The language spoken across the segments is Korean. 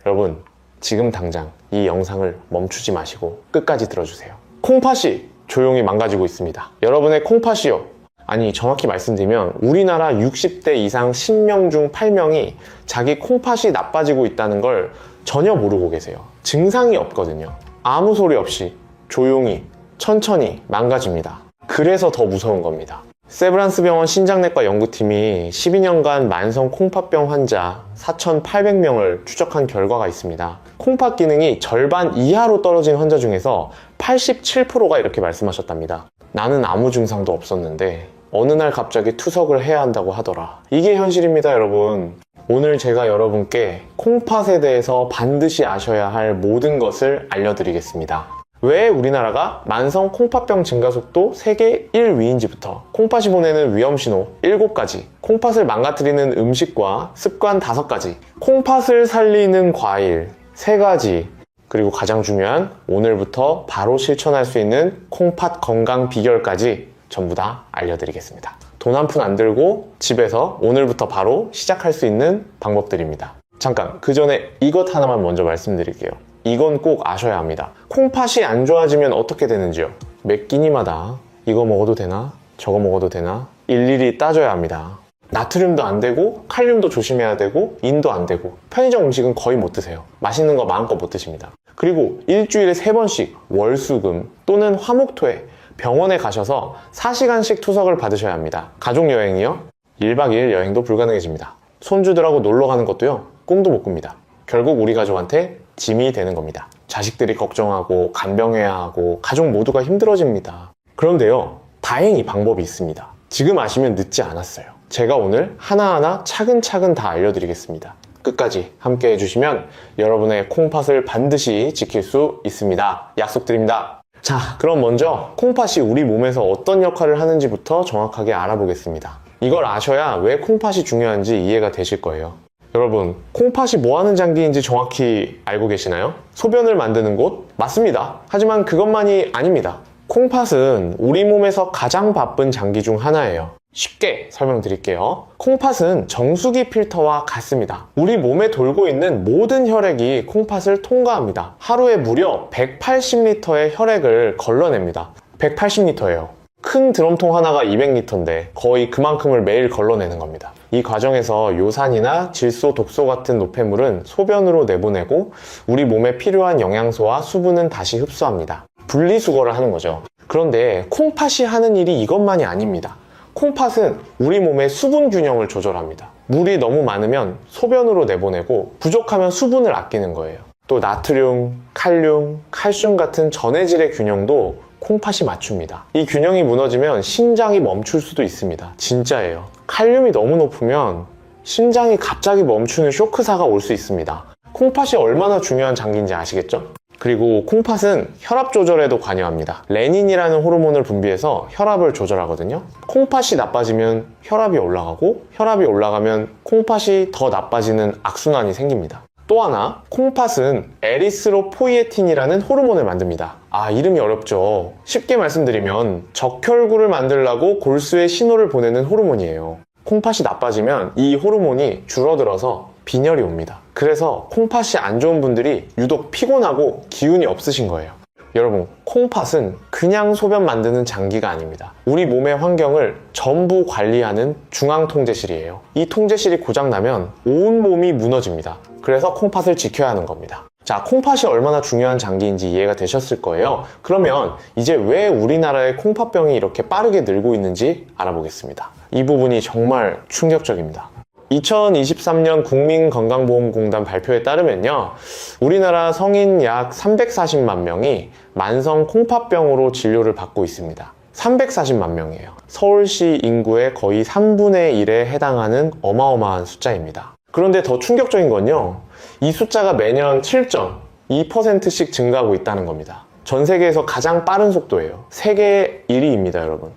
여러분, 지금 당장 이 영상을 멈추지 마시고 끝까지 들어주세요. 콩팥이 조용히 망가지고 있습니다. 여러분의 콩팥이요. 아니, 정확히 말씀드리면 우리나라 60대 이상 10명 중 8명이 자기 콩팥이 나빠지고 있다는 걸 전혀 모르고 계세요. 증상이 없거든요. 아무 소리 없이 조용히 천천히 망가집니다. 그래서 더 무서운 겁니다. 세브란스 병원 신장내과 연구팀이 12년간 만성 콩팥병 환자 4,800명을 추적한 결과가 있습니다. 콩팥 기능이 절반 이하로 떨어진 환자 중에서 87%가 이렇게 말씀하셨답니다. 나는 아무 증상도 없었는데 어느 날 갑자기 투석을 해야 한다고 하더라. 이게 현실입니다, 여러분. 오늘 제가 여러분께 콩팥에 대해서 반드시 아셔야 할 모든 것을 알려드리겠습니다. 왜 우리나라가 만성 콩팥병 증가속도 세계 1위인지부터 콩팥이 보내는 위험신호 7가지, 콩팥을 망가뜨리는 음식과 습관 5가지, 콩팥을 살리는 과일 3가지, 그리고 가장 중요한 오늘부터 바로 실천할 수 있는 콩팥 건강 비결까지 전부 다 알려드리겠습니다. 돈 한 푼 안 들고 집에서 오늘부터 바로 시작할 수 있는 방법들입니다. 잠깐, 그 전에 이것 하나만 먼저 말씀드릴게요. 이건 꼭 아셔야 합니다. 콩팥이 안 좋아지면 어떻게 되는지요? 매 끼니마다 이거 먹어도 되나? 저거 먹어도 되나? 일일이 따져야 합니다. 나트륨도 안 되고 칼륨도 조심해야 되고 인도 안 되고 편의점 음식은 거의 못 드세요. 맛있는 거 마음껏 못 드십니다. 그리고 일주일에 3번씩 월수금 또는 화목토에 병원에 가셔서 4시간씩 투석을 받으셔야 합니다. 가족여행이요? 1박 2일 여행도 불가능해집니다. 손주들하고 놀러 가는 것도요, 꿈도 못 꿉니다. 결국 우리 가족한테 짐이 되는 겁니다. 자식들이 걱정하고 간병해야 하고 가족 모두가 힘들어집니다. 그런데요, 다행히 방법이 있습니다. 지금 아시면 늦지 않았어요. 제가 오늘 하나하나 차근차근 다 알려드리겠습니다. 끝까지 함께 해주시면 여러분의 콩팥을 반드시 지킬 수 있습니다. 약속드립니다. 자, 그럼 먼저 콩팥이 우리 몸에서 어떤 역할을 하는지부터 정확하게 알아보겠습니다. 이걸 아셔야 왜 콩팥이 중요한지 이해가 되실 거예요. 여러분, 콩팥이 뭐 하는 장기인지 정확히 알고 계시나요? 소변을 만드는 곳? 맞습니다. 하지만 그것만이 아닙니다. 콩팥은 우리 몸에서 가장 바쁜 장기 중 하나예요. 쉽게 설명드릴게요. 콩팥은 정수기 필터와 같습니다. 우리 몸에 돌고 있는 모든 혈액이 콩팥을 통과합니다. 하루에 무려 180리터의 혈액을 걸러냅니다. 180리터예요. 큰 드럼통 하나가 200리터인데 거의 그만큼을 매일 걸러내는 겁니다. 이 과정에서 요산이나 질소, 독소 같은 노폐물은 소변으로 내보내고 우리 몸에 필요한 영양소와 수분은 다시 흡수합니다. 분리수거를 하는 거죠. 그런데 콩팥이 하는 일이 이것만이 아닙니다. 콩팥은 우리 몸의 수분 균형을 조절합니다. 물이 너무 많으면 소변으로 내보내고 부족하면 수분을 아끼는 거예요. 또 나트륨, 칼륨, 칼슘 같은 전해질의 균형도 콩팥이 맞춥니다. 이 균형이 무너지면 심장이 멈출 수도 있습니다. 진짜예요. 칼륨이 너무 높으면 심장이 갑자기 멈추는 쇼크사가 올 수 있습니다. 콩팥이 얼마나 중요한 장기인지 아시겠죠? 그리고 콩팥은 혈압 조절에도 관여합니다. 레닌이라는 호르몬을 분비해서 혈압을 조절하거든요. 콩팥이 나빠지면 혈압이 올라가고 혈압이 올라가면 콩팥이 더 나빠지는 악순환이 생깁니다. 또 하나, 콩팥은 에리스로포이에틴이라는 호르몬을 만듭니다. 아, 이름이 어렵죠. 쉽게 말씀드리면 적혈구를 만들려고 골수에 신호를 보내는 호르몬이에요. 콩팥이 나빠지면 이 호르몬이 줄어들어서 빈혈이 옵니다. 그래서 콩팥이 안 좋은 분들이 유독 피곤하고 기운이 없으신 거예요. 여러분, 콩팥은 그냥 소변 만드는 장기가 아닙니다. 우리 몸의 환경을 전부 관리하는 중앙통제실이에요. 이 통제실이 고장나면 온 몸이 무너집니다. 그래서 콩팥을 지켜야 하는 겁니다. 자, 콩팥이 얼마나 중요한 장기인지 이해가 되셨을 거예요. 그러면 이제 왜 우리나라의 콩팥병이 이렇게 빠르게 늘고 있는지 알아보겠습니다. 이 부분이 정말 충격적입니다. 2023년 국민건강보험공단 발표에 따르면요, 우리나라 성인 약 340만 명이 만성 콩팥병으로 진료를 받고 있습니다. 340만 명이에요. 서울시 인구의 거의 3분의 1에 해당하는 어마어마한 숫자입니다. 그런데 더 충격적인 건요, 이 숫자가 매년 7.2%씩 증가하고 있다는 겁니다. 전 세계에서 가장 빠른 속도예요. 세계 1위입니다, 여러분.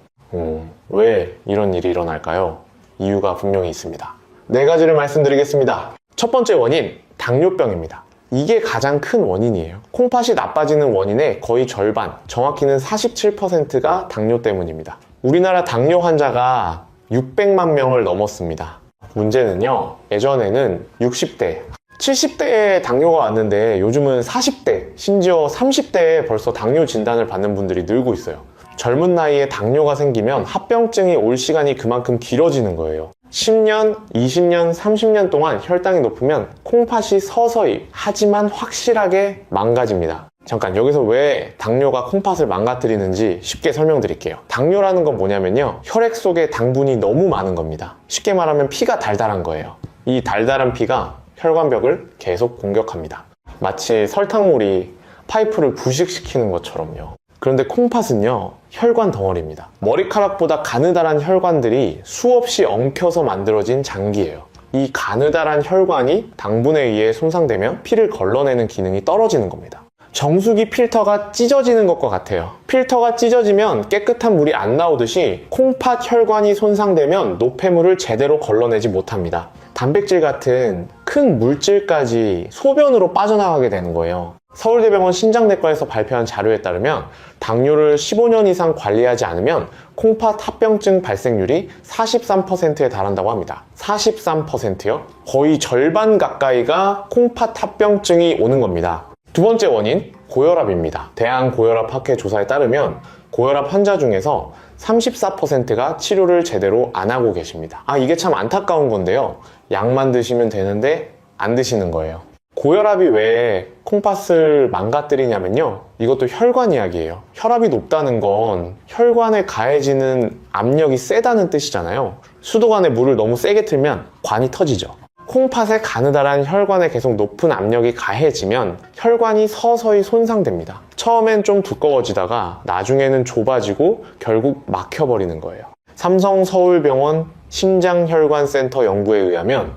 왜 이런 일이 일어날까요? 이유가 분명히 있습니다. 4가지를 말씀드리겠습니다. 첫 번째 원인, 당뇨병입니다. 이게 가장 큰 원인이에요. 콩팥이 나빠지는 원인의 거의 절반, 정확히는 47%가 당뇨 때문입니다. 우리나라 당뇨 환자가 600만 명을 넘었습니다. 문제는요, 예전에는 60대, 70대에 당뇨가 왔는데 요즘은 40대, 심지어 30대에 벌써 당뇨 진단을 받는 분들이 늘고 있어요. 젊은 나이에 당뇨가 생기면 합병증이 올 시간이 그만큼 길어지는 거예요. 10년, 20년, 30년 동안 혈당이 높으면 콩팥이 서서히 하지만 확실하게 망가집니다. 잠깐 여기서 왜 당뇨가 콩팥을 망가뜨리는지 쉽게 설명드릴게요. 당뇨라는 건 뭐냐면요, 혈액 속에 당분이 너무 많은 겁니다. 쉽게 말하면 피가 달달한 거예요. 이 달달한 피가 혈관벽을 계속 공격합니다. 마치 설탕물이 파이프를 부식시키는 것처럼요. 그런데 콩팥은요, 혈관 덩어리입니다. 머리카락보다 가느다란 혈관들이 수없이 엉켜서 만들어진 장기예요. 이 가느다란 혈관이 당분에 의해 손상되면 피를 걸러내는 기능이 떨어지는 겁니다. 정수기 필터가 찢어지는 것과 같아요. 필터가 찢어지면 깨끗한 물이 안 나오듯이 콩팥 혈관이 손상되면 노폐물을 제대로 걸러내지 못합니다. 단백질 같은 큰 물질까지 소변으로 빠져나가게 되는 거예요. 서울대병원 신장내과에서 발표한 자료에 따르면 당뇨를 15년 이상 관리하지 않으면 콩팥 합병증 발생률이 43%에 달한다고 합니다. 43%요? 거의 절반 가까이가 콩팥 합병증이 오는 겁니다. 두 번째 원인, 고혈압입니다. 대한고혈압학회 조사에 따르면 고혈압 환자 중에서 34%가 치료를 제대로 안 하고 계십니다. 이게 참 안타까운 건데요. 약만 드시면 되는데 안 드시는 거예요. 고혈압이 왜 콩팥을 망가뜨리냐면요, 이것도 혈관 이야기예요. 혈압이 높다는 건 혈관에 가해지는 압력이 세다는 뜻이잖아요. 수도관에 물을 너무 세게 틀면 관이 터지죠. 콩팥의 가느다란 혈관에 계속 높은 압력이 가해지면 혈관이 서서히 손상됩니다. 처음엔 좀 두꺼워지다가 나중에는 좁아지고 결국 막혀버리는 거예요. 삼성서울병원 심장혈관센터 연구에 의하면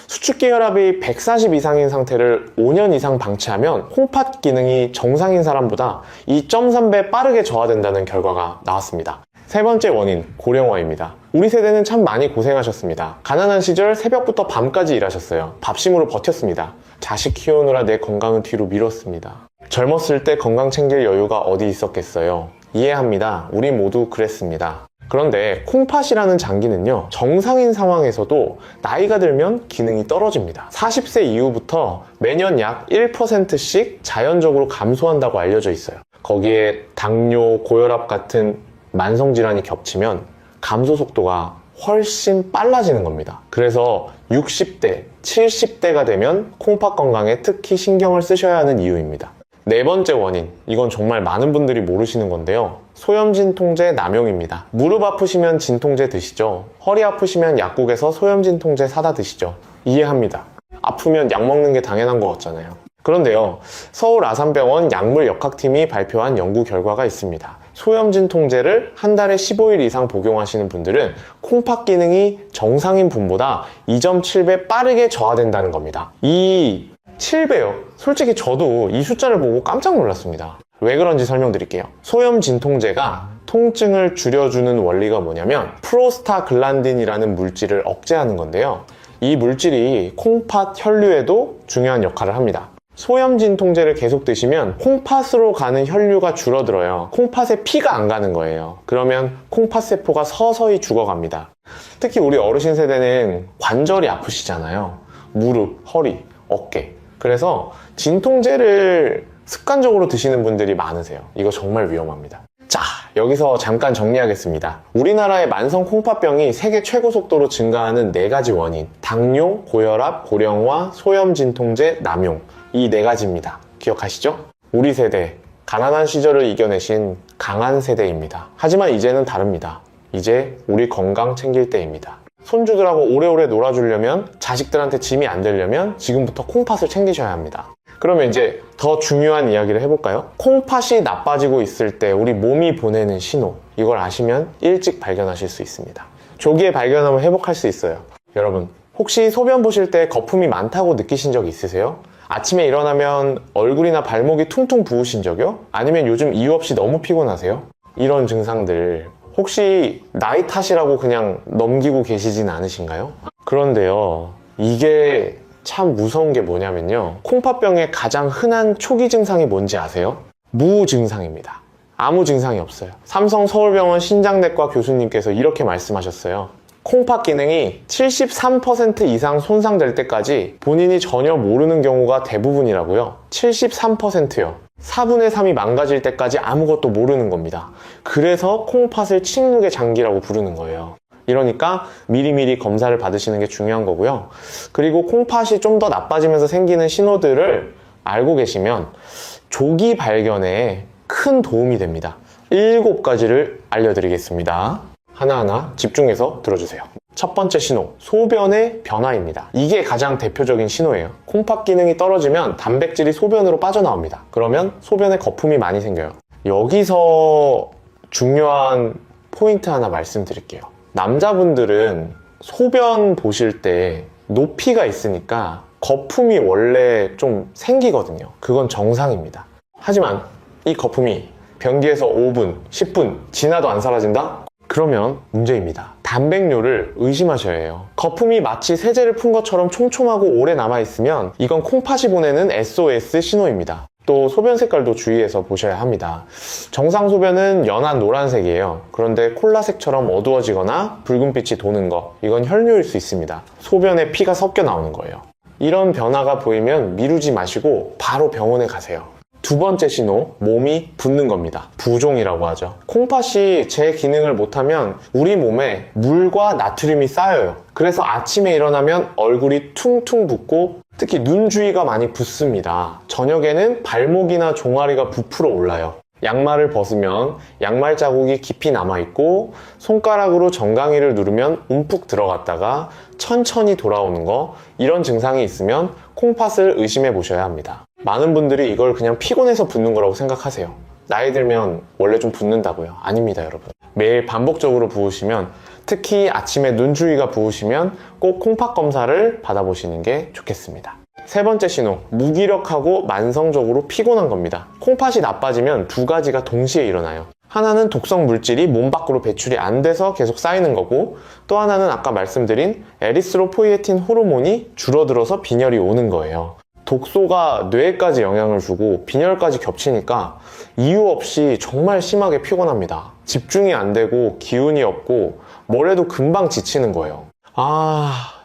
수축기 혈압이 140 이상인 상태를 5년 이상 방치하면 콩팥 기능이 정상인 사람보다 2.3배 빠르게 저하된다는 결과가 나왔습니다. 세 번째 원인, 고령화입니다. 우리 세대는 참 많이 고생하셨습니다. 가난한 시절 새벽부터 밤까지 일하셨어요. 밥심으로 버텼습니다. 자식 키우느라 내 건강은 뒤로 미뤘습니다. 젊었을 때 건강 챙길 여유가 어디 있었겠어요. 이해합니다. 우리 모두 그랬습니다. 그런데 콩팥이라는 장기는요, 정상인 상황에서도 나이가 들면 기능이 떨어집니다. 40세 이후부터 매년 약 1%씩 자연적으로 감소한다고 알려져 있어요. 거기에 당뇨, 고혈압 같은 만성질환이 겹치면 감소 속도가 훨씬 빨라지는 겁니다. 그래서 60대, 70대가 되면 콩팥 건강에 특히 신경을 쓰셔야 하는 이유입니다. 네 번째 원인, 이건 정말 많은 분들이 모르시는 건데요. 소염진통제 남용입니다. 무릎 아프시면 진통제 드시죠. 허리 아프시면 약국에서 소염진통제 사다 드시죠. 이해합니다. 아프면 약 먹는 게 당연한 것 같잖아요. 그런데요, 서울 아산병원 약물역학팀이 발표한 연구 결과가 있습니다. 소염진통제를 한 달에 15일 이상 복용하시는 분들은 콩팥 기능이 정상인 분보다 2.7배 빠르게 저하된다는 겁니다. 이 7배요. 솔직히 저도 이 숫자를 보고 깜짝 놀랐습니다. 왜 그런지 설명드릴게요. 소염진통제가 통증을 줄여주는 원리가 뭐냐면 프로스타글란딘이라는 물질을 억제하는 건데요. 이 물질이 콩팥 혈류에도 중요한 역할을 합니다. 소염진통제를 계속 드시면 콩팥으로 가는 혈류가 줄어들어요. 콩팥에 피가 안 가는 거예요. 그러면 콩팥세포가 서서히 죽어갑니다. 특히 우리 어르신 세대는 관절이 아프시잖아요. 무릎, 허리, 어깨. 그래서 진통제를 습관적으로 드시는 분들이 많으세요. 이거 정말 위험합니다. 자, 여기서 잠깐 정리하겠습니다. 우리나라의 만성 콩팥병이 세계 최고 속도로 증가하는 4가지 원인, 당뇨, 고혈압, 고령화, 소염진통제, 남용, 이 4가지입니다. 기억하시죠? 우리 세대, 가난한 시절을 이겨내신 강한 세대입니다. 하지만 이제는 다릅니다. 이제 우리 건강 챙길 때입니다. 손주들하고 오래오래 놀아주려면, 자식들한테 짐이 안 되려면 지금부터 콩팥을 챙기셔야 합니다. 그러면 이제 더 중요한 이야기를 해볼까요? 콩팥이 나빠지고 있을 때 우리 몸이 보내는 신호, 이걸 아시면 일찍 발견하실 수 있습니다. 조기에 발견하면 회복할 수 있어요. 여러분, 혹시 소변 보실 때 거품이 많다고 느끼신 적 있으세요? 아침에 일어나면 얼굴이나 발목이 퉁퉁 부으신 적이요? 아니면 요즘 이유 없이 너무 피곤하세요? 이런 증상들 혹시 나이 탓이라고 그냥 넘기고 계시진 않으신가요? 그런데요, 이게 참 무서운 게 뭐냐면요, 콩팥병의 가장 흔한 초기 증상이 뭔지 아세요? 무증상입니다. 아무 증상이 없어요. 삼성서울병원 신장내과 교수님께서 이렇게 말씀하셨어요. 콩팥 기능이 73% 이상 손상될 때까지 본인이 전혀 모르는 경우가 대부분이라고요. 73%요. 4분의 3이 망가질 때까지 아무것도 모르는 겁니다. 그래서 콩팥을 침묵의 장기라고 부르는 거예요. 이러니까 미리미리 검사를 받으시는 게 중요한 거고요. 그리고 콩팥이 좀 더 나빠지면서 생기는 신호들을 알고 계시면 조기 발견에 큰 도움이 됩니다. 7가지를 알려드리겠습니다. 하나하나 집중해서 들어주세요. 첫 번째 신호, 소변의 변화입니다. 이게 가장 대표적인 신호예요. 콩팥 기능이 떨어지면 단백질이 소변으로 빠져나옵니다. 그러면 소변에 거품이 많이 생겨요. 여기서 중요한 포인트 하나 말씀드릴게요. 남자분들은 소변 보실 때 높이가 있으니까 거품이 원래 좀 생기거든요. 그건 정상입니다. 하지만 이 거품이 변기에서 5분, 10분 지나도 안 사라진다? 그러면 문제입니다. 단백뇨를 의심하셔야 해요. 거품이 마치 세제를 푼 것처럼 촘촘하고 오래 남아있으면 이건 콩팥이 보내는 SOS 신호입니다. 또 소변 색깔도 주의해서 보셔야 합니다. 정상 소변은 연한 노란색이에요. 그런데 콜라색처럼 어두워지거나 붉은빛이 도는 거, 이건 혈뇨일 수 있습니다. 소변에 피가 섞여 나오는 거예요. 이런 변화가 보이면 미루지 마시고 바로 병원에 가세요. 두 번째 신호, 몸이 붓는 겁니다. 부종이라고 하죠. 콩팥이 제 기능을 못하면 우리 몸에 물과 나트륨이 쌓여요. 그래서 아침에 일어나면 얼굴이 퉁퉁 붓고 특히 눈 주위가 많이 붓습니다. 저녁에는 발목이나 종아리가 부풀어 올라요. 양말을 벗으면 양말 자국이 깊이 남아있고 손가락으로 정강이를 누르면 움푹 들어갔다가 천천히 돌아오는 거, 이런 증상이 있으면 콩팥을 의심해 보셔야 합니다. 많은 분들이 이걸 그냥 피곤해서 붓는 거라고 생각하세요. 나이 들면 원래 좀 붓는다고요? 아닙니다, 여러분. 매일 반복적으로 부으시면, 특히 아침에 눈 주위가 부으시면 꼭 콩팥 검사를 받아보시는 게 좋겠습니다. 세 번째 신호, 무기력하고 만성적으로 피곤한 겁니다. 콩팥이 나빠지면 2가지가 동시에 일어나요. 하나는 독성 물질이 몸 밖으로 배출이 안 돼서 계속 쌓이는 거고, 또 하나는 아까 말씀드린 에리스로포이에틴 호르몬이 줄어들어서 빈혈이 오는 거예요. 독소가 뇌에까지 영향을 주고 빈혈까지 겹치니까 이유 없이 정말 심하게 피곤합니다. 집중이 안 되고 기운이 없고 뭘 해도 금방 지치는 거예요.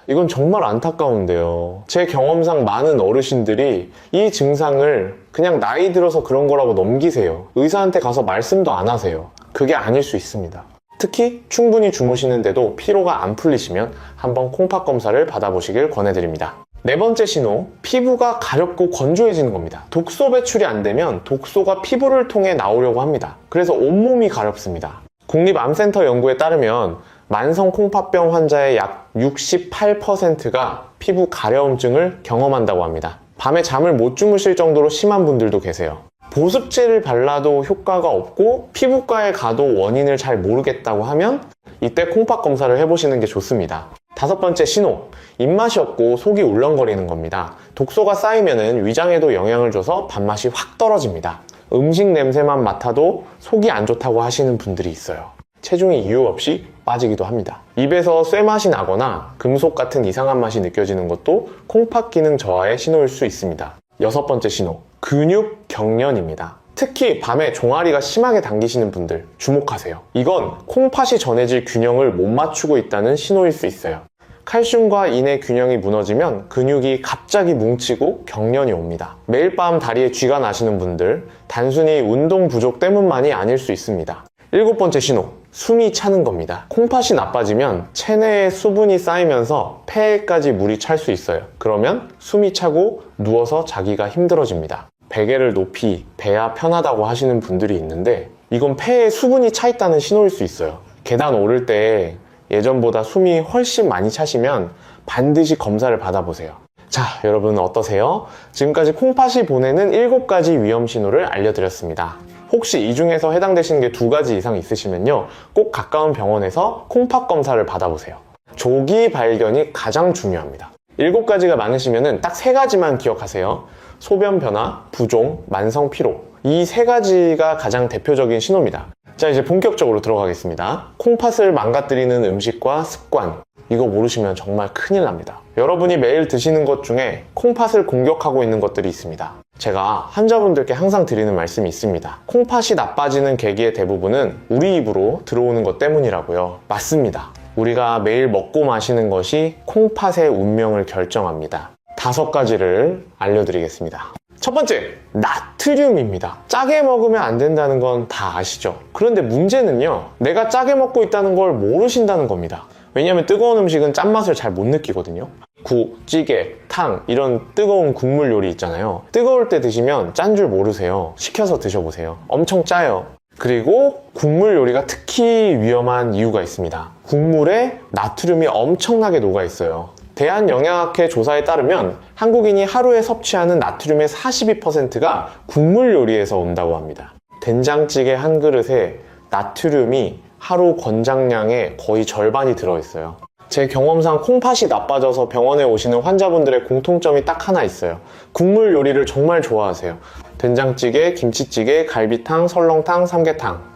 이건 정말 안타까운데요. 제 경험상 많은 어르신들이 이 증상을 그냥 나이 들어서 그런 거라고 넘기세요. 의사한테 가서 말씀도 안 하세요. 그게 아닐 수 있습니다. 특히 충분히 주무시는데도 피로가 안 풀리시면 한번 콩팥 검사를 받아보시길 권해드립니다. 네 번째 신호, 피부가 가렵고 건조해지는 겁니다. 독소 배출이 안 되면 독소가 피부를 통해 나오려고 합니다. 그래서 온몸이 가렵습니다. 국립암센터 연구에 따르면 만성 콩팥병 환자의 약 68%가 피부 가려움증을 경험한다고 합니다. 밤에 잠을 못 주무실 정도로 심한 분들도 계세요. 보습제를 발라도 효과가 없고 피부과에 가도 원인을 잘 모르겠다고 하면 이때 콩팥 검사를 해보시는 게 좋습니다. 다섯 번째 신호, 입맛이 없고 속이 울렁거리는 겁니다. 독소가 쌓이면 위장에도 영향을 줘서 밥맛이 확 떨어집니다. 음식 냄새만 맡아도 속이 안 좋다고 하시는 분들이 있어요. 체중이 이유 없이 빠지기도 합니다. 입에서 쇠맛이 나거나 금속 같은 이상한 맛이 느껴지는 것도 콩팥 기능 저하의 신호일 수 있습니다. 여섯 번째 신호, 근육 경련입니다. 특히 밤에 종아리가 심하게 당기시는 분들 주목하세요. 이건 콩팥이 전해질 균형을 못 맞추고 있다는 신호일 수 있어요. 칼슘과 인의 균형이 무너지면 근육이 갑자기 뭉치고 경련이 옵니다. 매일 밤 다리에 쥐가 나시는 분들, 단순히 운동 부족 때문만이 아닐 수 있습니다. 일곱 번째 신호, 숨이 차는 겁니다. 콩팥이 나빠지면 체내에 수분이 쌓이면서 폐에까지 물이 찰 수 있어요. 그러면 숨이 차고 누워서 자기가 힘들어집니다. 베개를 높이 베야 편하다고 하시는 분들이 있는데 이건 폐에 수분이 차 있다는 신호일 수 있어요. 계단 오를 때 예전보다 숨이 훨씬 많이 차시면 반드시 검사를 받아보세요. 자, 여러분 어떠세요? 지금까지 콩팥이 보내는 7가지 위험 신호를 알려드렸습니다. 혹시 이 중에서 해당되시는 게 2가지 이상 있으시면요, 꼭 가까운 병원에서 콩팥 검사를 받아보세요. 조기 발견이 가장 중요합니다. 7가지가 많으시면 딱 3가지만 기억하세요. 소변 변화, 부종, 만성 피로, 이 3가지가 가장 대표적인 신호입니다. 자, 이제 본격적으로 들어가겠습니다. 콩팥을 망가뜨리는 음식과 습관, 이거 모르시면 정말 큰일 납니다. 여러분이 매일 드시는 것 중에 콩팥을 공격하고 있는 것들이 있습니다. 제가 환자분들께 항상 드리는 말씀이 있습니다. 콩팥이 나빠지는 계기의 대부분은 우리 입으로 들어오는 것 때문이라고요. 맞습니다. 우리가 매일 먹고 마시는 것이 콩팥의 운명을 결정합니다. 5가지를 알려드리겠습니다. 첫 번째, 나트륨입니다. 짜게 먹으면 안 된다는 건 다 아시죠? 그런데 문제는요, 내가 짜게 먹고 있다는 걸 모르신다는 겁니다. 왜냐하면 뜨거운 음식은 짠맛을 잘 못 느끼거든요. 국, 찌개, 탕 이런 뜨거운 국물 요리 있잖아요. 뜨거울 때 드시면 짠 줄 모르세요. 식혀서 드셔보세요. 엄청 짜요. 그리고 국물 요리가 특히 위험한 이유가 있습니다. 국물에 나트륨이 엄청나게 녹아있어요. 대한영양학회 조사에 따르면 한국인이 하루에 섭취하는 나트륨의 42%가 국물 요리에서 온다고 합니다. 된장찌개 한 그릇에 나트륨이 하루 권장량의 거의 절반이 들어있어요. 제 경험상 콩팥이 나빠져서 병원에 오시는 환자분들의 공통점이 딱 하나 있어요. 국물 요리를 정말 좋아하세요. 된장찌개, 김치찌개, 갈비탕, 설렁탕, 삼계탕.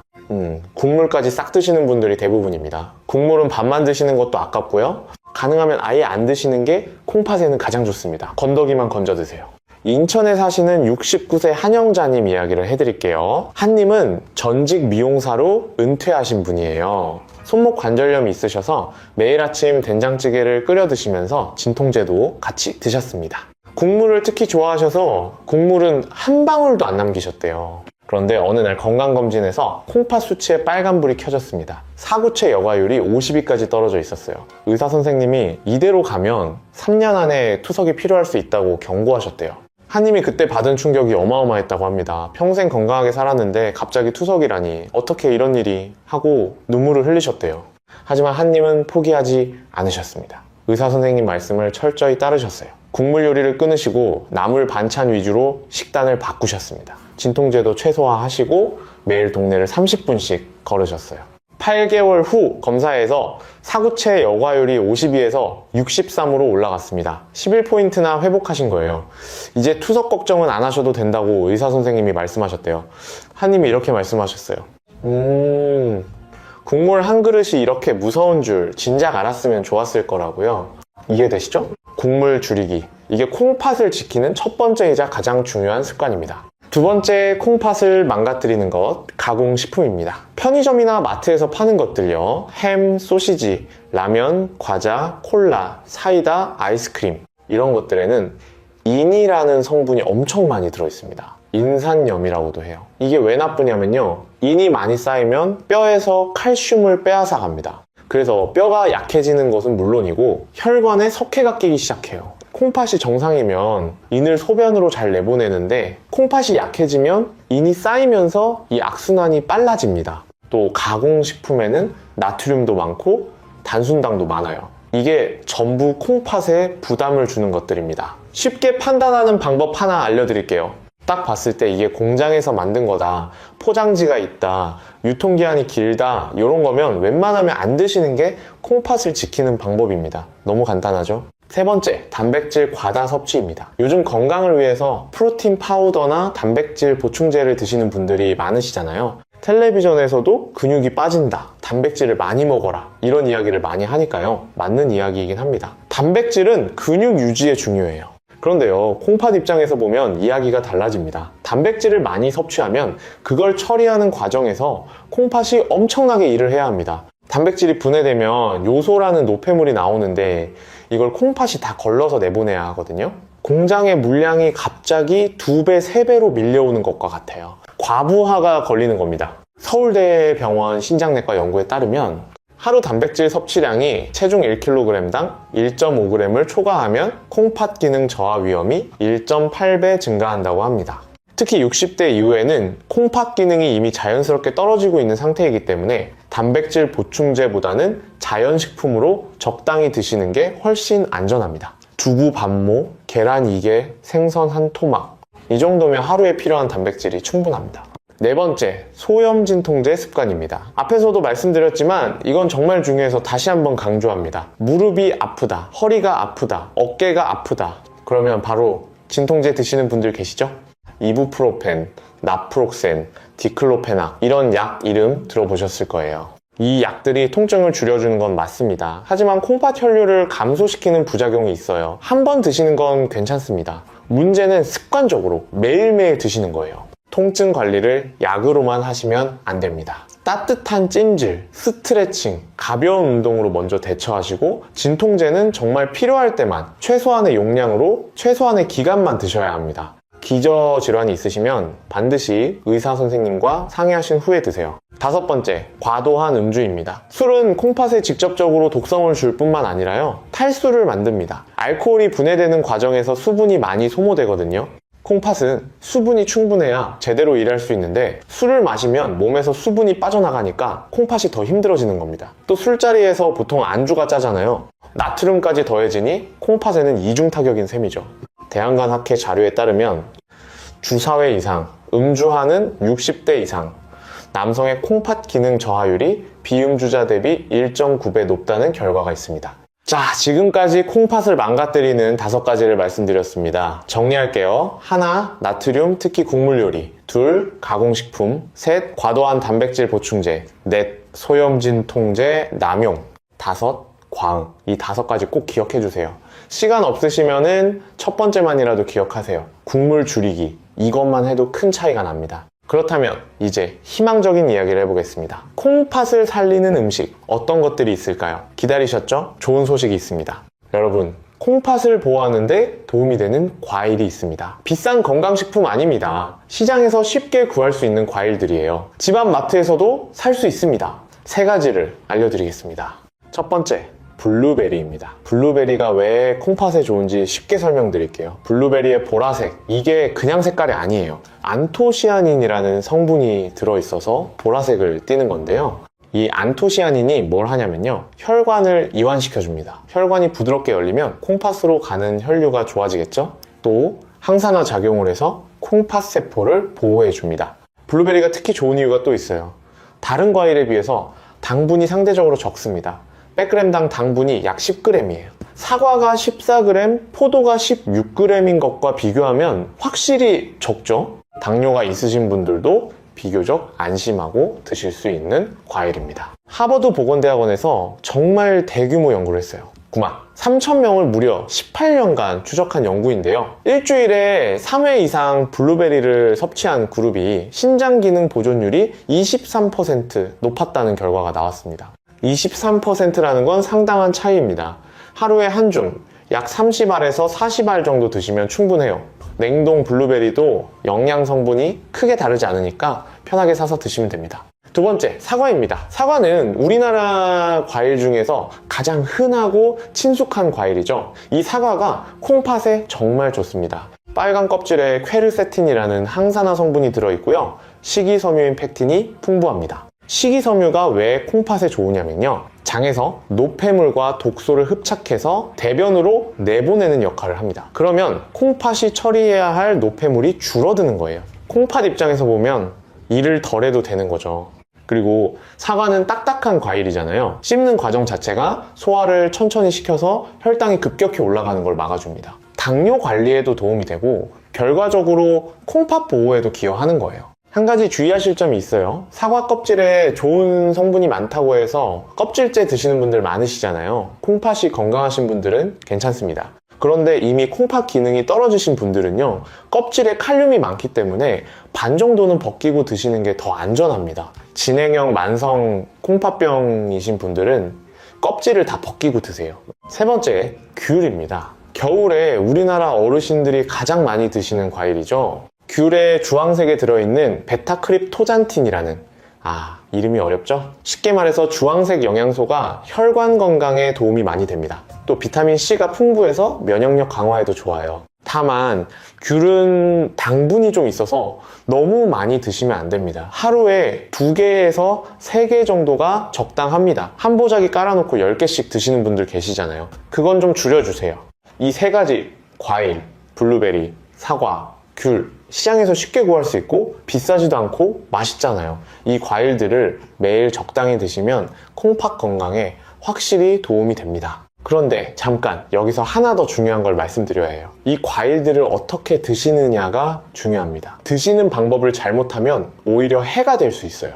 국물까지 싹 드시는 분들이 대부분입니다. 국물은 반만 드시는 것도 아깝고요. 가능하면 아예 안 드시는 게 콩팥에는 가장 좋습니다. 건더기만 건져 드세요. 인천에 사시는 69세 한영자님 이야기를 해드릴게요. 한님은 전직 미용사로 은퇴하신 분이에요. 손목 관절염이 있으셔서 매일 아침 된장찌개를 끓여 드시면서 진통제도 같이 드셨습니다. 국물을 특히 좋아하셔서 국물은 한 방울도 안 남기셨대요. 그런데 어느 날 건강검진에서 콩팥 수치에 빨간불이 켜졌습니다. 사구체 여과율이 50위까지 떨어져 있었어요. 의사 선생님이 이대로 가면 3년 안에 투석이 필요할 수 있다고 경고하셨대요. 한님이 그때 받은 충격이 어마어마했다고 합니다. 평생 건강하게 살았는데 갑자기 투석이라니 어떻게 이런 일이 하고 눈물을 흘리셨대요. 하지만 한님은 포기하지 않으셨습니다. 의사 선생님 말씀을 철저히 따르셨어요. 국물 요리를 끊으시고 나물 반찬 위주로 식단을 바꾸셨습니다. 진통제도 최소화하시고 매일 동네를 30분씩 걸으셨어요. 8개월 후 검사에서 사구체 여과율이 52에서 63으로 올라갔습니다. 11포인트나 회복하신 거예요. 이제 투석 걱정은 안 하셔도 된다고 의사 선생님이 말씀하셨대요. 한님이 이렇게 말씀하셨어요. 국물 한 그릇이 이렇게 무서운 줄 진작 알았으면 좋았을 거라고요. 이해되시죠? 국물 줄이기. 이게 콩팥을 지키는 첫 번째이자 가장 중요한 습관입니다. 두 번째, 콩팥을 망가뜨리는 것, 가공식품입니다. 편의점이나 마트에서 파는 것들요. 햄, 소시지, 라면, 과자, 콜라, 사이다, 아이스크림 이런 것들에는 인이라는 성분이 엄청 많이 들어있습니다. 인산염이라고도 해요. 이게 왜 나쁘냐면요. 인이 많이 쌓이면 뼈에서 칼슘을 빼앗아 갑니다. 그래서 뼈가 약해지는 것은 물론이고 혈관에 석회가 끼기 시작해요. 콩팥이 정상이면 인을 소변으로 잘 내보내는데 콩팥이 약해지면 인이 쌓이면서 이 악순환이 빨라집니다. 또 가공식품에는 나트륨도 많고 단순당도 많아요. 이게 전부 콩팥에 부담을 주는 것들입니다. 쉽게 판단하는 방법 하나 알려드릴게요. 딱 봤을 때 이게 공장에서 만든 거다, 포장지가 있다, 유통기한이 길다 이런 거면 웬만하면 안 드시는 게 콩팥을 지키는 방법입니다. 너무 간단하죠? 세 번째, 단백질 과다 섭취입니다. 요즘 건강을 위해서 프로틴 파우더나 단백질 보충제를 드시는 분들이 많으시잖아요. 텔레비전에서도 근육이 빠진다, 단백질을 많이 먹어라 이런 이야기를 많이 하니까요. 맞는 이야기이긴 합니다. 단백질은 근육 유지에 중요해요. 그런데요, 콩팥 입장에서 보면 이야기가 달라집니다. 단백질을 많이 섭취하면 그걸 처리하는 과정에서 콩팥이 엄청나게 일을 해야 합니다. 단백질이 분해되면 요소라는 노폐물이 나오는데 이걸 콩팥이 다 걸러서 내보내야 하거든요. 공장의 물량이 갑자기 2배, 3배로 밀려오는 것과 같아요. 과부하가 걸리는 겁니다. 서울대병원 신장내과 연구에 따르면 하루 단백질 섭취량이 체중 1kg당 1.5g을 초과하면 콩팥 기능 저하 위험이 1.8배 증가한다고 합니다. 특히 60대 이후에는 콩팥 기능이 이미 자연스럽게 떨어지고 있는 상태이기 때문에 단백질 보충제보다는 자연식품으로 적당히 드시는 게 훨씬 안전합니다. 두부 반모, 계란 2개, 생선 한 토막 이 정도면 하루에 필요한 단백질이 충분합니다. 네 번째, 소염 진통제 습관입니다. 앞에서도 말씀드렸지만 이건 정말 중요해서 다시 한번 강조합니다. 무릎이 아프다, 허리가 아프다, 어깨가 아프다 그러면 바로 진통제 드시는 분들 계시죠? 이부프로펜, 나프록센, 디클로페낙 이런 약 이름 들어보셨을 거예요. 이 약들이 통증을 줄여주는 건 맞습니다. 하지만 콩팥 혈류를 감소시키는 부작용이 있어요. 한 번 드시는 건 괜찮습니다. 문제는 습관적으로 매일매일 드시는 거예요. 통증 관리를 약으로만 하시면 안 됩니다. 따뜻한 찜질, 스트레칭, 가벼운 운동으로 먼저 대처하시고 진통제는 정말 필요할 때만 최소한의 용량으로 최소한의 기간만 드셔야 합니다. 기저질환이 있으시면 반드시 의사 선생님과 상의하신 후에 드세요. 5번째, 과도한 음주입니다. 술은 콩팥에 직접적으로 독성을 줄 뿐만 아니라요, 탈수를 만듭니다. 알코올이 분해되는 과정에서 수분이 많이 소모되거든요. 콩팥은 수분이 충분해야 제대로 일할 수 있는데 술을 마시면 몸에서 수분이 빠져나가니까 콩팥이 더 힘들어지는 겁니다. 또 술자리에서 보통 안주가 짜잖아요. 나트륨까지 더해지니 콩팥에는 이중 타격인 셈이죠. 대한간학회 자료에 따르면 주 4회 이상 음주하는 60대 이상 남성의 콩팥 기능 저하율이 비음주자 대비 1.9배 높다는 결과가 있습니다. 자, 지금까지 콩팥을 망가뜨리는 5가지를 말씀드렸습니다. 정리할게요. 1. 나트륨, 특히 국물 요리. 2. 가공식품. 3. 과도한 단백질 보충제. 4. 소염진 통제, 남용. 5. 과응. 이 5가지 꼭 기억해 주세요. 시간 없으시면은 첫 번째만이라도 기억하세요. 국물 줄이기. 이것만 해도 큰 차이가 납니다. 그렇다면 이제 희망적인 이야기를 해보겠습니다. 콩팥을 살리는 음식 어떤 것들이 있을까요? 기다리셨죠? 좋은 소식이 있습니다. 여러분, 콩팥을 보호하는데 도움이 되는 과일이 있습니다. 비싼 건강식품 아닙니다. 시장에서 쉽게 구할 수 있는 과일들이에요. 집 앞 마트에서도 살 수 있습니다. 3가지를 알려드리겠습니다. 첫 번째, 블루베리입니다. 블루베리가 왜 콩팥에 좋은지 쉽게 설명드릴게요. 블루베리의 보라색, 이게 그냥 색깔이 아니에요. 안토시아닌이라는 성분이 들어있어서 보라색을 띠는 건데요. 이 안토시아닌이 뭘 하냐면요, 혈관을 이완시켜줍니다. 혈관이 부드럽게 열리면 콩팥으로 가는 혈류가 좋아지겠죠? 또 항산화 작용을 해서 콩팥 세포를 보호해줍니다. 블루베리가 특히 좋은 이유가 또 있어요. 다른 과일에 비해서 당분이 상대적으로 적습니다. 100g당 당분이 약 10g이에요. 사과가 14g, 포도가 16g인 것과 비교하면 확실히 적죠? 당뇨가 있으신 분들도 비교적 안심하고 드실 수 있는 과일입니다. 하버드 보건대학원에서 정말 대규모 연구를 했어요. 3,000명을 무려 18년간 추적한 연구인데요. 일주일에 3회 이상 블루베리를 섭취한 그룹이 신장 기능 보존율이 23% 높았다는 결과가 나왔습니다. 23%라는 건 상당한 차이입니다. 하루에 한 줌, 약 30알에서 40알 정도 드시면 충분해요. 냉동 블루베리도 영양 성분이 크게 다르지 않으니까 편하게 사서 드시면 됩니다. 2번째, 사과입니다. 사과는 우리나라 과일 중에서 가장 흔하고 친숙한 과일이죠. 이 사과가 콩팥에 정말 좋습니다. 빨간 껍질에 퀘르세틴이라는 항산화 성분이 들어있고요. 식이섬유인 팩틴이 풍부합니다. 식이섬유가 왜 콩팥에 좋으냐면요, 장에서 노폐물과 독소를 흡착해서 대변으로 내보내는 역할을 합니다. 그러면 콩팥이 처리해야 할 노폐물이 줄어드는 거예요. 콩팥 입장에서 보면 일을 덜 해도 되는 거죠. 그리고 사과는 딱딱한 과일이잖아요. 씹는 과정 자체가 소화를 천천히 시켜서 혈당이 급격히 올라가는 걸 막아줍니다. 당뇨 관리에도 도움이 되고 결과적으로 콩팥 보호에도 기여하는 거예요. 한 가지 주의하실 점이 있어요. 사과 껍질에 좋은 성분이 많다고 해서 껍질째 드시는 분들 많으시잖아요. 콩팥이 건강하신 분들은 괜찮습니다. 그런데 이미 콩팥 기능이 떨어지신 분들은요, 껍질에 칼륨이 많기 때문에 반 정도는 벗기고 드시는 게 더 안전합니다. 진행형 만성 콩팥병이신 분들은 껍질을 다 벗기고 드세요. 3번째, 귤입니다. 겨울에 우리나라 어르신들이 가장 많이 드시는 과일이죠. 귤의 주황색에 들어있는 베타크립토잔틴이라는, 이름이 어렵죠? 쉽게 말해서 주황색 영양소가 혈관 건강에 도움이 많이 됩니다. 또 비타민C가 풍부해서 면역력 강화에도 좋아요. 다만 귤은 당분이 좀 있어서 너무 많이 드시면 안 됩니다. 하루에 2개에서 3개 정도가 적당합니다. 한 보자기 깔아놓고 10개씩 드시는 분들 계시잖아요. 그건 좀 줄여주세요. 이 3가지 과일, 블루베리, 사과, 귤, 시장에서 쉽게 구할 수 있고 비싸지도 않고 맛있잖아요. 이 과일들을 매일 적당히 드시면 콩팥 건강에 확실히 도움이 됩니다. 그런데 잠깐 여기서 하나 더 중요한 걸 말씀드려야 해요. 이 과일들을 어떻게 드시느냐가 중요합니다. 드시는 방법을 잘못하면 오히려 해가 될 수 있어요.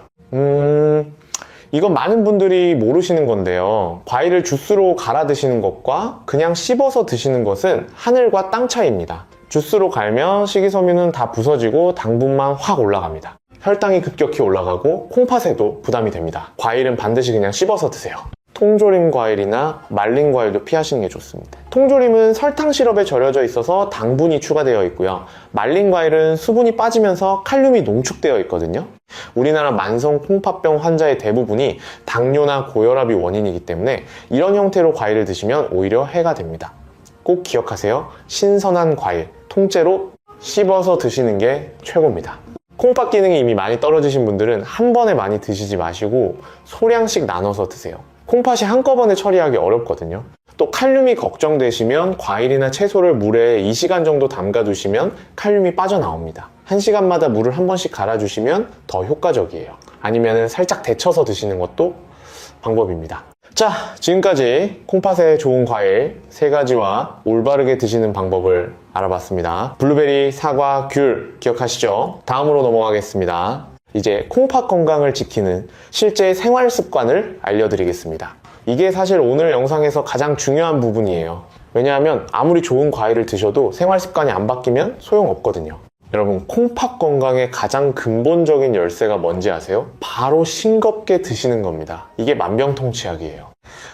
이건 많은 분들이 모르시는 건데요. 과일을 주스로 갈아 드시는 것과 그냥 씹어서 드시는 것은 하늘과 땅 차이입니다. 주스로 갈면 식이섬유는 다 부서지고 당분만 확 올라갑니다. 혈당이 급격히 올라가고 콩팥에도 부담이 됩니다. 과일은 반드시 그냥 씹어서 드세요. 통조림 과일이나 말린 과일도 피하시는 게 좋습니다. 통조림은 설탕 시럽에 절여져 있어서 당분이 추가되어 있고요. 말린 과일은 수분이 빠지면서 칼륨이 농축되어 있거든요. 우리나라 만성 콩팥병 환자의 대부분이 당뇨나 고혈압이 원인이기 때문에 이런 형태로 과일을 드시면 오히려 해가 됩니다. 꼭 기억하세요. 신선한 과일, 통째로 씹어서 드시는 게 최고입니다. 콩팥 기능이 이미 많이 떨어지신 분들은 한 번에 많이 드시지 마시고 소량씩 나눠서 드세요. 콩팥이 한꺼번에 처리하기 어렵거든요. 또 칼륨이 걱정되시면 과일이나 채소를 물에 2시간 정도 담가 두시면 칼륨이 빠져나옵니다. 1시간마다 물을 한 번씩 갈아주시면 더 효과적이에요. 아니면 살짝 데쳐서 드시는 것도 방법입니다. 자, 지금까지 콩팥에 좋은 과일 3가지와 올바르게 드시는 방법을 알아봤습니다. 블루베리, 사과, 귤 기억하시죠? 다음으로 넘어가겠습니다. 이제 콩팥 건강을 지키는 실제 생활 습관을 알려드리겠습니다. 이게 사실 오늘 영상에서 가장 중요한 부분이에요. 왜냐하면 아무리 좋은 과일을 드셔도 생활 습관이 안 바뀌면 소용없거든요. 여러분, 콩팥 건강의 가장 근본적인 열쇠가 뭔지 아세요? 바로 싱겁게 드시는 겁니다. 이게 만병통치약이에요.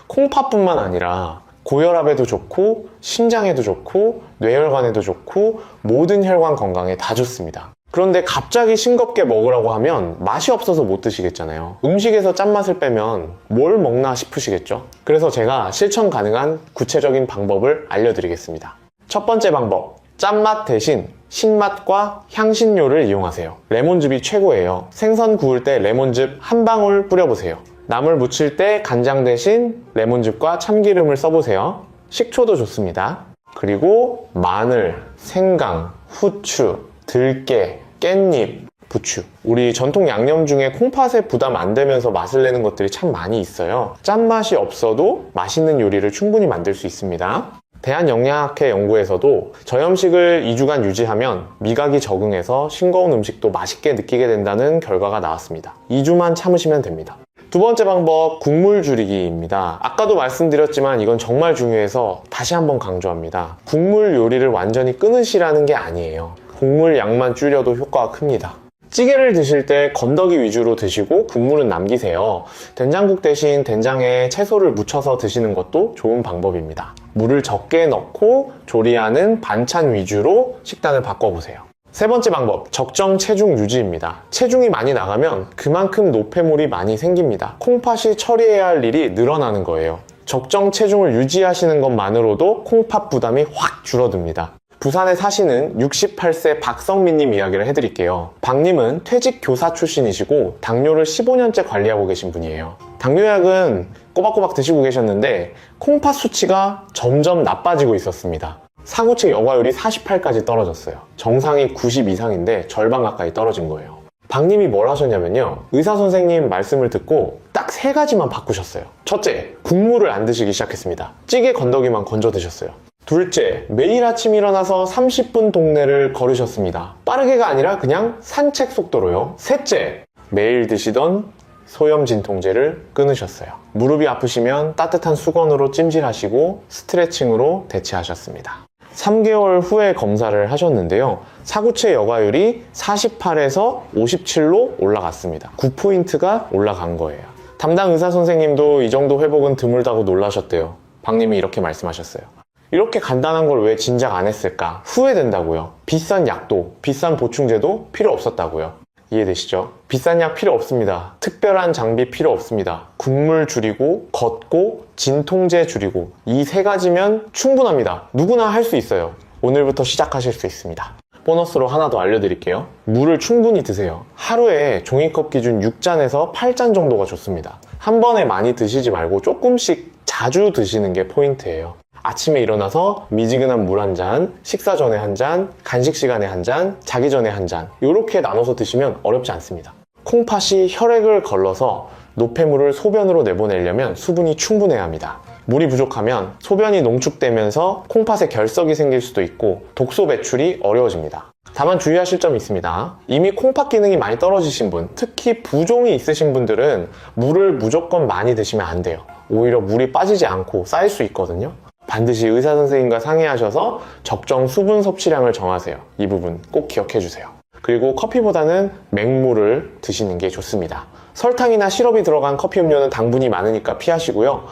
콩팥뿐만 아니라 고혈압에도 좋고 심장에도 좋고 뇌혈관에도 좋고 모든 혈관 건강에 다 좋습니다. 그런데 갑자기 싱겁게 먹으라고 하면 맛이 없어서 못 드시겠잖아요. 음식에서 짠맛을 빼면 뭘 먹나 싶으시겠죠? 그래서 제가 실천 가능한 구체적인 방법을 알려드리겠습니다. 첫 번째 방법, 짠맛 대신 신맛과 향신료를 이용하세요. 레몬즙이 최고예요. 생선 구울 때 레몬즙 한 방울 뿌려보세요. 나물 무칠 때 간장 대신 레몬즙과 참기름을 써보세요. 식초도 좋습니다. 그리고 마늘, 생강, 후추, 들깨, 깻잎, 부추. 우리 전통 양념 중에 콩팥에 부담 안 되면서 맛을 내는 것들이 참 많이 있어요. 짠맛이 없어도 맛있는 요리를 충분히 만들 수 있습니다. 대한영양학회 연구에서도 저염식을 2주간 유지하면 미각이 적응해서 싱거운 음식도 맛있게 느끼게 된다는 결과가 나왔습니다. 2주만 참으시면 됩니다. 두 번째 방법, 국물 줄이기입니다. 아까도 말씀드렸지만 이건 정말 중요해서 다시 한번 강조합니다. 국물 요리를 완전히 끊으시라는 게 아니에요. 국물 양만 줄여도 효과가 큽니다. 찌개를 드실 때 건더기 위주로 드시고 국물은 남기세요. 된장국 대신 된장에 채소를 묻혀서 드시는 것도 좋은 방법입니다. 물을 적게 넣고 조리하는 반찬 위주로 식단을 바꿔보세요. 세 번째 방법, 적정 체중 유지입니다. 체중이 많이 나가면 그만큼 노폐물이 많이 생깁니다. 콩팥이 처리해야 할 일이 늘어나는 거예요. 적정 체중을 유지하시는 것만으로도 콩팥 부담이 확 줄어듭니다. 부산에 사시는 68세 박성민님 이야기를 해드릴게요. 박님은 퇴직 교사 출신이시고 당뇨를 15년째 관리하고 계신 분이에요. 당뇨약은 꼬박꼬박 드시고 계셨는데 콩팥 수치가 점점 나빠지고 있었습니다. 사구체 여과율이 48까지 떨어졌어요. 정상이 90 이상인데 절반 가까이 떨어진 거예요. 박님이 뭘 하셨냐면요, 의사 선생님 말씀을 듣고 딱 3가지만 바꾸셨어요. 첫째, 국물을 안 드시기 시작했습니다. 찌개 건더기만 건져 드셨어요. 둘째, 매일 아침 일어나서 30분 동네를 걸으셨습니다. 빠르게가 아니라 그냥 산책 속도로요. 셋째, 매일 드시던 소염 진통제를 끊으셨어요. 무릎이 아프시면 따뜻한 수건으로 찜질하시고 스트레칭으로 대체하셨습니다. 3개월 후에 검사를 하셨는데요. 사구체 여과율이 48에서 57로 올라갔습니다. 9포인트가 올라간 거예요. 담당 의사 선생님도 이 정도 회복은 드물다고 놀라셨대요. 박님이 이렇게 말씀하셨어요. 이렇게 간단한 걸 왜 진작 안 했을까? 후회된다고요. 비싼 약도, 비싼 보충제도 필요 없었다고요. 이해되시죠? 비싼 약 필요 없습니다. 특별한 장비 필요 없습니다. 국물 줄이고, 걷고, 진통제 줄이고, 이 3가지면 충분합니다. 누구나 할 수 있어요. 오늘부터 시작하실 수 있습니다. 보너스로 하나 더 알려드릴게요. 물을 충분히 드세요. 하루에 종이컵 기준 6잔에서 8잔 정도가 좋습니다. 한 번에 많이 드시지 말고 조금씩 자주 드시는 게 포인트예요. 아침에 일어나서 미지근한 물 한 잔, 식사 전에 한 잔, 간식 시간에 한 잔, 자기 전에 한 잔, 이렇게 나눠서 드시면 어렵지 않습니다. 콩팥이 혈액을 걸러서 노폐물을 소변으로 내보내려면 수분이 충분해야 합니다. 물이 부족하면 소변이 농축되면서 콩팥에 결석이 생길 수도 있고 독소 배출이 어려워집니다. 다만 주의하실 점이 있습니다. 이미 콩팥 기능이 많이 떨어지신 분, 특히 부종이 있으신 분들은 물을 무조건 많이 드시면 안 돼요. 오히려 물이 빠지지 않고 쌓일 수 있거든요. 반드시 의사 선생님과 상의하셔서 적정 수분 섭취량을 정하세요. 이 부분 꼭 기억해 주세요. 그리고 커피보다는 맹물을 드시는 게 좋습니다. 설탕이나 시럽이 들어간 커피 음료는 당분이 많으니까 피하시고요.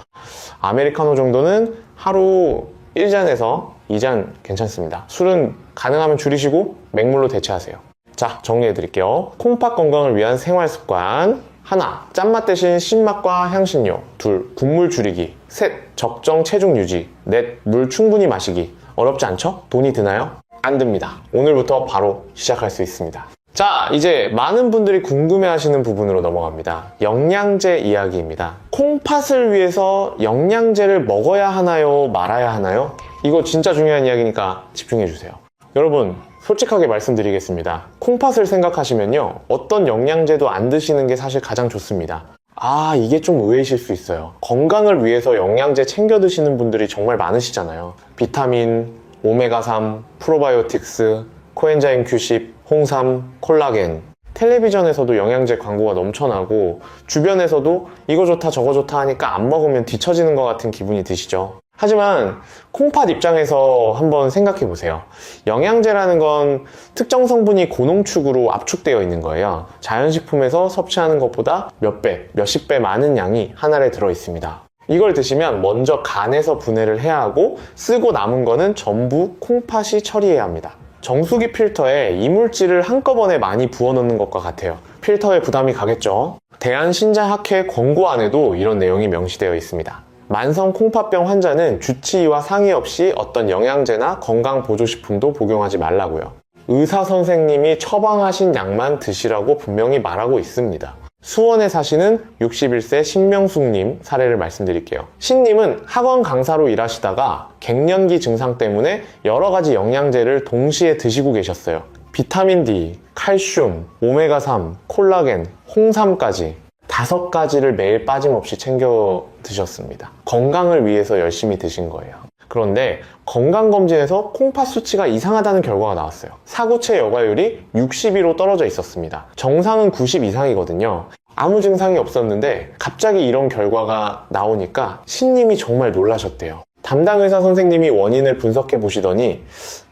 아메리카노 정도는 하루 1잔에서 2잔 괜찮습니다. 술은 가능하면 줄이시고 맹물로 대체하세요. 자, 정리해 드릴게요. 콩팥 건강을 위한 생활 습관. 하나, 짠맛 대신 신맛과 향신료. 둘, 국물 줄이기. 셋, 적정 체중 유지. 넷, 물 충분히 마시기. 어렵지 않죠? 돈이 드나요? 안 듭니다. 오늘부터 바로 시작할 수 있습니다. 자, 이제 많은 분들이 궁금해하시는 부분으로 넘어갑니다. 영양제 이야기입니다. 콩팥을 위해서 영양제를 먹어야 하나요? 말아야 하나요? 이거 진짜 중요한 이야기니까 집중해 주세요. 여러분, 솔직하게 말씀드리겠습니다. 콩팥을 생각하시면요, 어떤 영양제도 안 드시는 게 사실 가장 좋습니다. 이게 좀 의외이실 수 있어요. 건강을 위해서 영양제 챙겨 드시는 분들이 정말 많으시잖아요. 비타민, 오메가3, 프로바이오틱스, 코엔자임 Q10, 홍삼, 콜라겐. 텔레비전에서도 영양제 광고가 넘쳐나고 주변에서도 이거 좋다 저거 좋다 하니까 안 먹으면 뒤처지는 것 같은 기분이 드시죠. 하지만 콩팥 입장에서 한번 생각해 보세요. 영양제라는 건 특정 성분이 고농축으로 압축되어 있는 거예요. 자연식품에서 섭취하는 것보다 몇 배, 몇십 배 많은 양이 한 알에 들어 있습니다. 이걸 드시면 먼저 간에서 분해를 해야 하고 쓰고 남은 거는 전부 콩팥이 처리해야 합니다. 정수기 필터에 이물질을 한꺼번에 많이 부어넣는 것과 같아요. 필터에 부담이 가겠죠. 대한신자학회 권고안에도 이런 내용이 명시되어 있습니다. 만성 콩팥병 환자는 주치의와 상의 없이 어떤 영양제나 건강보조식품도 복용하지 말라고요. 의사 선생님이 처방하신 약만 드시라고 분명히 말하고 있습니다. 수원에 사시는 61세 신명숙님 사례를 말씀드릴게요. 신님은 학원 강사로 일하시다가 갱년기 증상 때문에 여러 가지 영양제를 동시에 드시고 계셨어요. 비타민 D, 칼슘, 오메가3, 콜라겐, 홍삼까지 5가지를 매일 빠짐없이 챙겨 드셨습니다. 건강을 위해서 열심히 드신 거예요. 그런데 건강검진에서 콩팥 수치가 이상하다는 결과가 나왔어요. 사구체 여과율이 62로 떨어져 있었습니다. 정상은 90 이상이거든요. 아무 증상이 없었는데 갑자기 이런 결과가 나오니까 신님이 정말 놀라셨대요. 담당 의사 선생님이 원인을 분석해 보시더니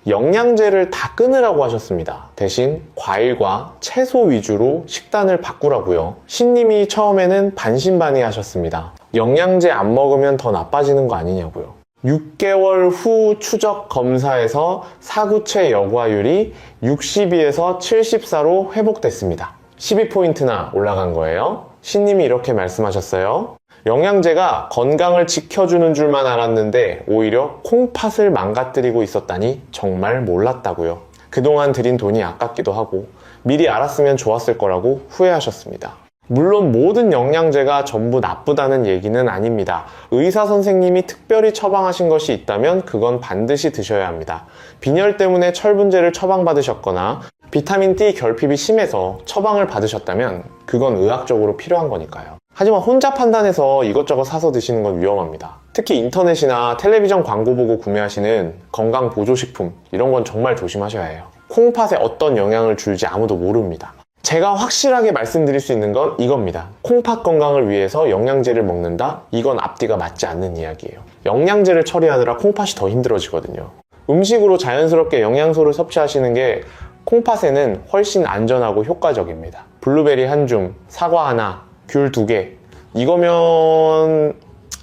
영양제를 다 끊으라고 하셨습니다. 대신 과일과 채소 위주로 식단을 바꾸라고요. 신님이 처음에는 반신반의하셨습니다. 영양제 안 먹으면 더 나빠지는 거 아니냐고요. 6개월 후 추적 검사에서 사구체 여과율이 62에서 74로 회복됐습니다. 12포인트나 올라간 거예요. 신님이 이렇게 말씀하셨어요. 영양제가 건강을 지켜주는 줄만 알았는데 오히려 콩팥을 망가뜨리고 있었다니 정말 몰랐다고요. 그동안 들인 돈이 아깝기도 하고 미리 알았으면 좋았을 거라고 후회하셨습니다. 물론 모든 영양제가 전부 나쁘다는 얘기는 아닙니다. 의사 선생님이 특별히 처방하신 것이 있다면 그건 반드시 드셔야 합니다. 빈혈 때문에 철분제를 처방받으셨거나 비타민 D 결핍이 심해서 처방을 받으셨다면 그건 의학적으로 필요한 거니까요. 하지만 혼자 판단해서 이것저것 사서 드시는 건 위험합니다. 특히 인터넷이나 텔레비전 광고 보고 구매하시는 건강 보조식품 이런 건 정말 조심하셔야 해요. 콩팥에 어떤 영향을 줄지 아무도 모릅니다. 제가 확실하게 말씀드릴 수 있는 건 이겁니다. 콩팥 건강을 위해서 영양제를 먹는다? 이건 앞뒤가 맞지 않는 이야기예요. 영양제를 처리하느라 콩팥이 더 힘들어지거든요. 음식으로 자연스럽게 영양소를 섭취하시는 게 콩팥에는 훨씬 안전하고 효과적입니다. 블루베리 한 줌, 사과 하나, 귤 2개, 이거면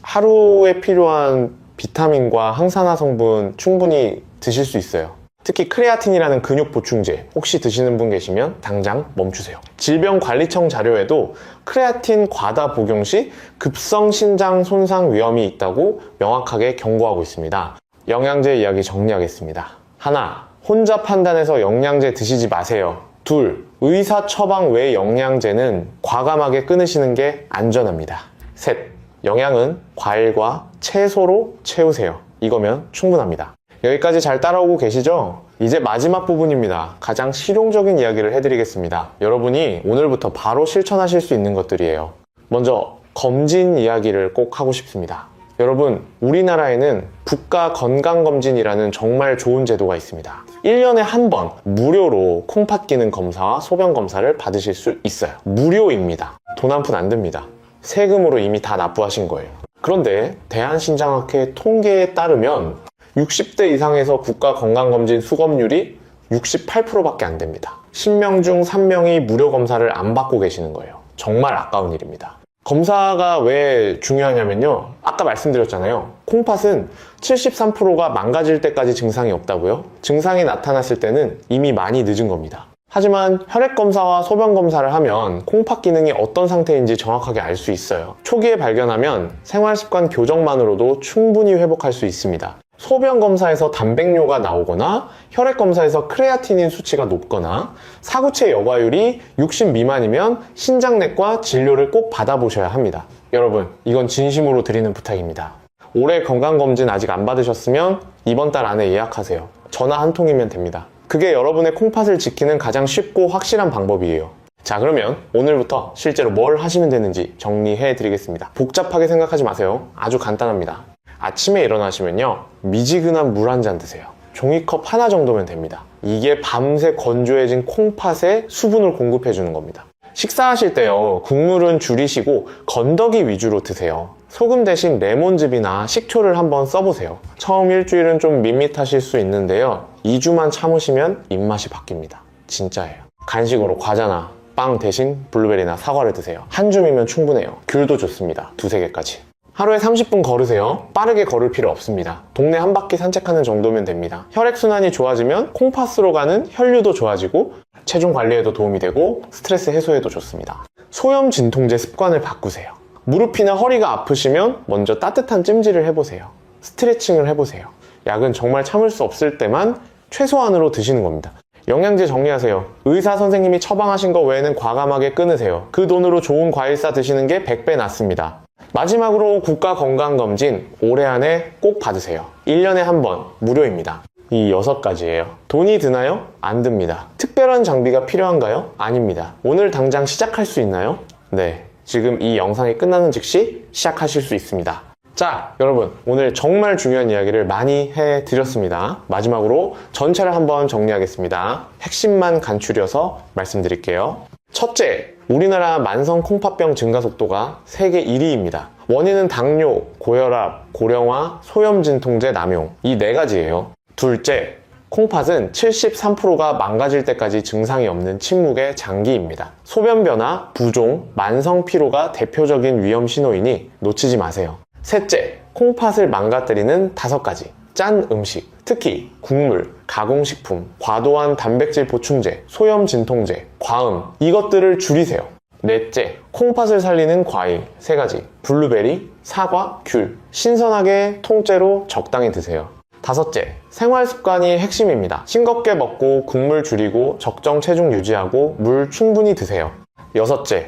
하루에 필요한 비타민과 항산화 성분 충분히 드실 수 있어요. 특히 크레아틴이라는 근육 보충제 혹시 드시는 분 계시면 당장 멈추세요. 질병관리청 자료에도 크레아틴 과다 복용 시 급성 신장 손상 위험이 있다고 명확하게 경고하고 있습니다. 영양제 이야기 정리하겠습니다. 하나, 혼자 판단해서 영양제 드시지 마세요. 둘, 의사 처방 외 영양제는 과감하게 끊으시는 게 안전합니다. 셋, 영양은 과일과 채소로 채우세요. 이거면 충분합니다. 여기까지 잘 따라오고 계시죠? 이제 마지막 부분입니다. 가장 실용적인 이야기를 해드리겠습니다. 여러분이 오늘부터 바로 실천하실 수 있는 것들이에요. 먼저 검진 이야기를 꼭 하고 싶습니다. 여러분, 우리나라에는 국가건강검진이라는 정말 좋은 제도가 있습니다. 1년에 한 번 무료로 콩팥 기능 검사와 소변 검사를 받으실 수 있어요. 무료입니다. 돈 한 푼 안 듭니다. 세금으로 이미 다 납부하신 거예요. 그런데 대한신장학회 통계에 따르면 60대 이상에서 국가건강검진 수검률이 68%밖에 안 됩니다. 10명 중 3명이 무료 검사를 안 받고 계시는 거예요. 정말 아까운 일입니다. 검사가 왜 중요하냐면요. 아까 말씀드렸잖아요. 콩팥은 73%가 망가질 때까지 증상이 없다고요? 증상이 나타났을 때는 이미 많이 늦은 겁니다. 하지만 혈액검사와 소변검사를 하면 콩팥 기능이 어떤 상태인지 정확하게 알 수 있어요. 초기에 발견하면 생활습관 교정만으로도 충분히 회복할 수 있습니다. 소변검사에서 단백뇨가 나오거나 혈액검사에서 크레아티닌 수치가 높거나 사구체 여과율이 60 미만이면 신장내과 진료를 꼭 받아보셔야 합니다. 여러분, 이건 진심으로 드리는 부탁입니다. 올해 건강검진 아직 안 받으셨으면 이번 달 안에 예약하세요. 전화 한 통이면 됩니다. 그게 여러분의 콩팥을 지키는 가장 쉽고 확실한 방법이에요. 자, 그러면 오늘부터 실제로 뭘 하시면 되는지 정리해 드리겠습니다. 복잡하게 생각하지 마세요. 아주 간단합니다. 아침에 일어나시면요, 미지근한 물 한 잔 드세요. 종이컵 하나 정도면 됩니다. 이게 밤새 건조해진 콩팥에 수분을 공급해 주는 겁니다. 식사하실 때요, 국물은 줄이시고 건더기 위주로 드세요. 소금 대신 레몬즙이나 식초를 한번 써보세요. 처음 일주일은 좀 밋밋하실 수 있는데요, 2주만 참으시면 입맛이 바뀝니다. 진짜예요. 간식으로 과자나 빵 대신 블루베리나 사과를 드세요. 한 줌이면 충분해요. 귤도 좋습니다. 2-3개까지. 하루에 30분 걸으세요. 빠르게 걸을 필요 없습니다. 동네 한 바퀴 산책하는 정도면 됩니다. 혈액순환이 좋아지면 콩팥으로 가는 혈류도 좋아지고 체중 관리에도 도움이 되고 스트레스 해소에도 좋습니다. 소염 진통제 습관을 바꾸세요. 무릎이나 허리가 아프시면 먼저 따뜻한 찜질을 해보세요. 스트레칭을 해보세요. 약은 정말 참을 수 없을 때만 최소한으로 드시는 겁니다. 영양제 정리하세요. 의사 선생님이 처방하신 거 외에는 과감하게 끊으세요. 그 돈으로 좋은 과일사 드시는 게 100배 낫습니다. 마지막으로 국가건강검진 올해 안에 꼭 받으세요. 1년에 한 번 무료입니다. 이 6가지예요. 돈이 드나요? 안 듭니다. 특별한 장비가 필요한가요? 아닙니다. 오늘 당장 시작할 수 있나요? 네, 지금 이 영상이 끝나는 즉시 시작하실 수 있습니다. 자, 여러분, 오늘 정말 중요한 이야기를 많이 해드렸습니다. 마지막으로 전체를 한번 정리하겠습니다. 핵심만 간추려서 말씀드릴게요. 첫째, 우리나라 만성 콩팥병 증가 속도가 세계 1위입니다. 원인은 당뇨, 고혈압, 고령화, 소염진통제 남용, 이 4가지예요. 둘째, 콩팥은 73%가 망가질 때까지 증상이 없는 침묵의 장기입니다. 소변 변화, 부종, 만성 피로가 대표적인 위험 신호이니 놓치지 마세요. 셋째, 콩팥을 망가뜨리는 5가지 짠 음식, 특히 국물, 가공식품, 과도한 단백질 보충제, 소염 진통제, 과음, 이것들을 줄이세요. 넷째, 콩팥을 살리는 과일 3가지, 블루베리, 사과, 귤, 신선하게 통째로 적당히 드세요. 5째, 생활 습관이 핵심입니다. 싱겁게 먹고 국물 줄이고 적정 체중 유지하고 물 충분히 드세요. 6째,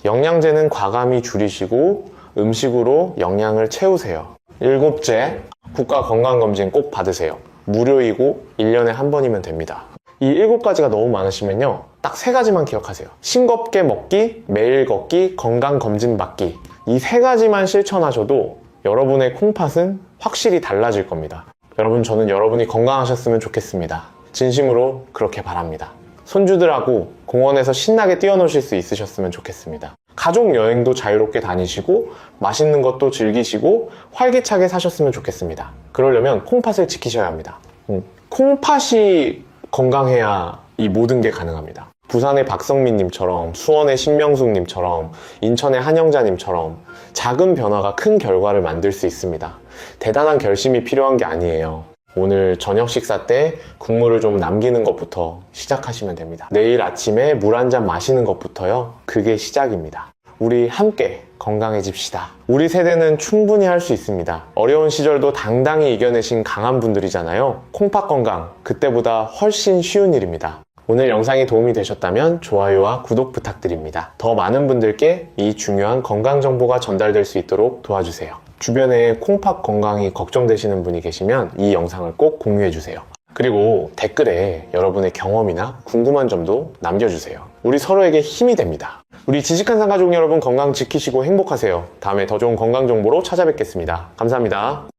영양제는 과감히 줄이시고 음식으로 영양을 채우세요. 7째, 국가건강검진 꼭 받으세요. 무료이고 1년에 한 번이면 됩니다. 이 7가지가 너무 많으시면요, 딱 3가지만 기억하세요. 싱겁게 먹기, 매일 걷기, 건강검진 받기. 이 3가지만 실천하셔도 여러분의 콩팥은 확실히 달라질 겁니다. 여러분, 저는 여러분이 건강하셨으면 좋겠습니다. 진심으로 그렇게 바랍니다. 손주들하고 공원에서 신나게 뛰어노실 수 있으셨으면 좋겠습니다. 가족 여행도 자유롭게 다니시고 맛있는 것도 즐기시고 활기차게 사셨으면 좋겠습니다. 그러려면 콩팥을 지키셔야 합니다. 콩팥이 건강해야 이 모든 게 가능합니다. 부산의 박성민님처럼, 수원의 신명숙님처럼, 인천의 한영자님처럼 작은 변화가 큰 결과를 만들 수 있습니다. 대단한 결심이 필요한 게 아니에요. 오늘 저녁 식사 때 국물을 좀 남기는 것부터 시작하시면 됩니다. 내일 아침에 물 한 잔 마시는 것부터요, 그게 시작입니다. 우리 함께 건강해집시다. 우리 세대는 충분히 할 수 있습니다. 어려운 시절도 당당히 이겨내신 강한 분들이잖아요. 콩팥 건강, 그때보다 훨씬 쉬운 일입니다. 오늘 영상이 도움이 되셨다면 좋아요와 구독 부탁드립니다. 더 많은 분들께 이 중요한 건강 정보가 전달될 수 있도록 도와주세요. 주변에 콩팥 건강이 걱정되시는 분이 계시면 이 영상을 꼭 공유해주세요. 그리고 댓글에 여러분의 경험이나 궁금한 점도 남겨주세요. 우리 서로에게 힘이 됩니다. 우리 지식한상 가족 여러분, 건강 지키시고 행복하세요. 다음에 더 좋은 건강 정보로 찾아뵙겠습니다. 감사합니다.